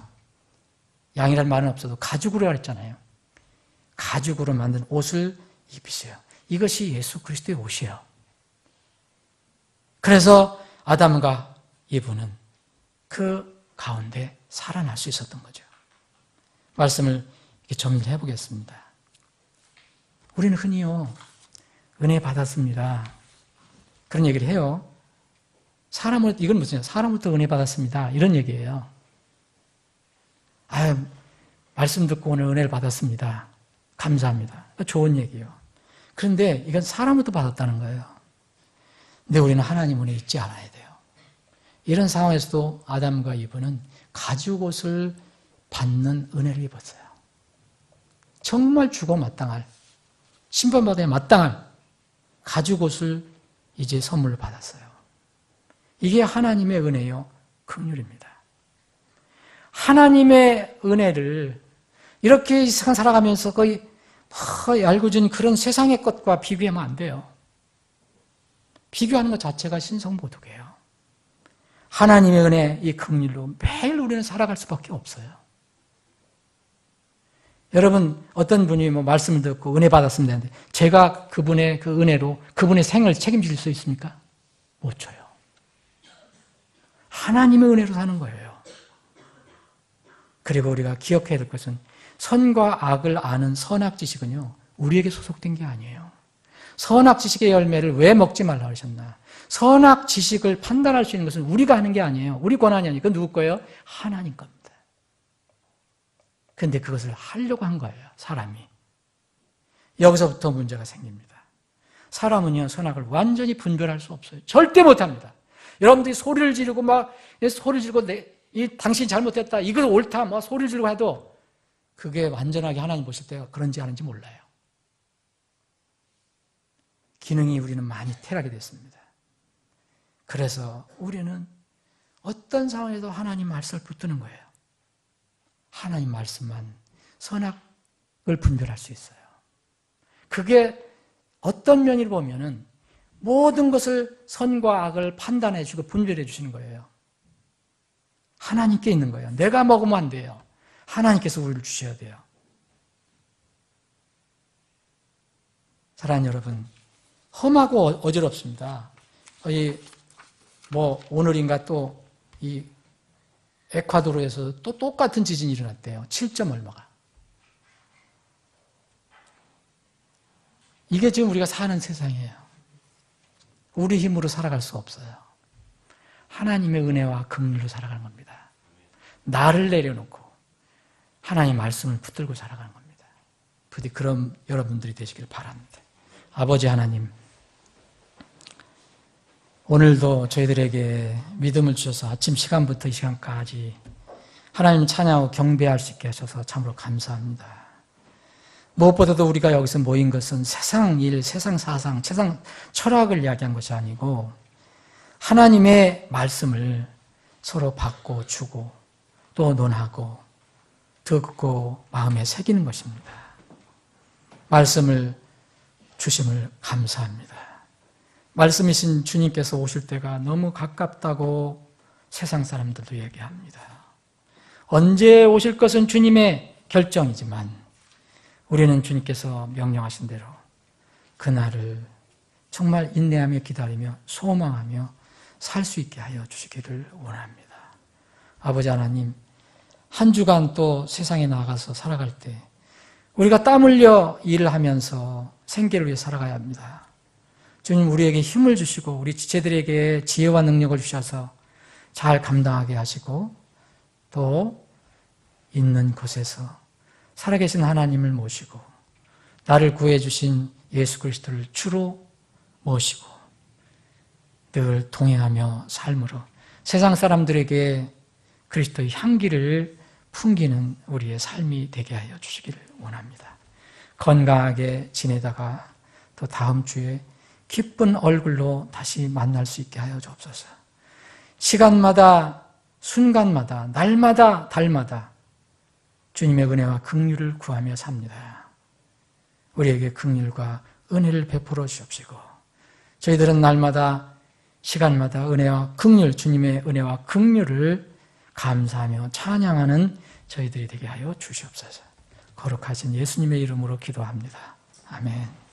양이라는 말은 없어도 가죽으로 했잖아요. 가죽으로 만든 옷을 입히세요. 이것이 예수 그리스도의 옷이에요. 그래서 아담과 이브는 그 가운데 살아날 수 있었던 거죠. 말씀을 이렇게 정리를 해보겠습니다. 우리는 흔히요, 은혜 받았습니다, 그런 얘기를 해요. 이건 무슨, 사람으로부터 은혜 받았습니다, 이런 얘기예요. 말씀 듣고 오늘 은혜를 받았습니다, 감사합니다, 좋은 얘기예요. 그런데 이건 사람으로부터 받았다는 거예요. 근데 우리는 하나님 은혜 잊지 않아야 돼요. 이런 상황에서도 아담과 이브는 가죽옷을 받는 은혜를 입었어요. 정말 죽어 마땅할, 심판받아야 마땅할 가죽옷을 이제 선물로 받았어요. 이게 하나님의 은혜요, 긍휼입니다. 하나님의 은혜를 이렇게 이 세상 살아가면서 거의 얄궂은 그런 세상의 것과 비교하면 안 돼요. 비교하는 것 자체가 신성모독이에요. 하나님의 은혜, 이 긍휼로 매일 우리는 살아갈 수밖에 없어요. 여러분, 어떤 분이 말씀을 듣고 은혜 받았습니다 하는데 제가 그분의 그 은혜로 그분의 생을 책임질 수 있습니까? 못 줘요. 하나님의 은혜로 사는 거예요. 그리고 우리가 기억해야 될 것은 선과 악을 아는 선악 지식은요, 우리에게 소속된 게 아니에요. 선악 지식의 열매를 왜 먹지 말라 하셨나? 선악 지식을 판단할 수 있는 것은 우리가 하는 게 아니에요. 우리 권한이 아니에요. 그건 누구 거예요? 하나님 겁니다. 그런데 그것을 하려고 한 거예요, 사람이. 여기서부터 문제가 생깁니다. 사람은요, 선악을 완전히 분별할 수 없어요. 절대 못합니다. 여러분들이 소리를 지르고 당신이 잘못했다, 이거 옳다, 소리를 지르고 해도 그게 완전하게 하나님 보실 때가 그런지 아닌지 몰라요. 기능이 우리는 많이 퇴락이 됐습니다. 그래서 우리는 어떤 상황에도 하나님 말씀을 붙드는 거예요. 하나님 말씀만 선악을 분별할 수 있어요. 그게 어떤 면으로 보면은 모든 것을 선과 악을 판단해 주고 분별해 주시는 거예요. 하나님께 있는 거예요. 내가 먹으면 안 돼요. 하나님께서 우리를 주셔야 돼요. 사랑하는 여러분, 험하고 어지럽습니다. 오늘인가 또 이 에콰도르에서 또 똑같은 지진이 일어났대요. 7점 얼마가. 이게 지금 우리가 사는 세상이에요. 우리 힘으로 살아갈 수 없어요. 하나님의 은혜와 긍휼로 살아가는 겁니다. 나를 내려놓고 하나님 말씀을 붙들고 살아가는 겁니다. 부디 그런 여러분들이 되시길 바랍니다. 아버지 하나님, 오늘도 저희들에게 믿음을 주셔서 아침 시간부터 이 시간까지 하나님 찬양하고 경배할 수 있게 하셔서 참으로 감사합니다. 무엇보다도 우리가 여기서 모인 것은 세상 일, 세상 사상, 세상 철학을 이야기한 것이 아니고 하나님의 말씀을 서로 받고 주고 또 논하고 듣고 마음에 새기는 것입니다. 말씀을 주심을 감사합니다. 말씀이신 주님께서 오실 때가 너무 가깝다고 세상 사람들도 얘기합니다. 언제 오실 것은 주님의 결정이지만 우리는 주님께서 명령하신 대로 그날을 정말 인내하며 기다리며 소망하며 살 수 있게 하여 주시기를 원합니다. 아버지 하나님, 한 주간 또 세상에 나가서 살아갈 때 우리가 땀 흘려 일을 하면서 생계를 위해 살아가야 합니다. 주님, 우리에게 힘을 주시고 우리 지체들에게 지혜와 능력을 주셔서 잘 감당하게 하시고 또 있는 곳에서 살아계신 하나님을 모시고 나를 구해주신 예수 그리스도를 주로 모시고 늘 동행하며 삶으로 세상 사람들에게 그리스도의 향기를 풍기는 우리의 삶이 되게 하여 주시기를 원합니다. 건강하게 지내다가 또 다음 주에 기쁜 얼굴로 다시 만날 수 있게 하여 주옵소서. 시간마다, 순간마다, 날마다, 달마다 주님의 은혜와 긍휼을 구하며 삽니다. 우리에게 긍휼과 은혜를 베풀어 주옵시고 저희들은 날마다, 시간마다 은혜와 긍휼, 주님의 은혜와 긍휼을 감사하며 찬양하는 저희들이 되게 하여 주시옵소서. 거룩하신 예수님의 이름으로 기도합니다. 아멘.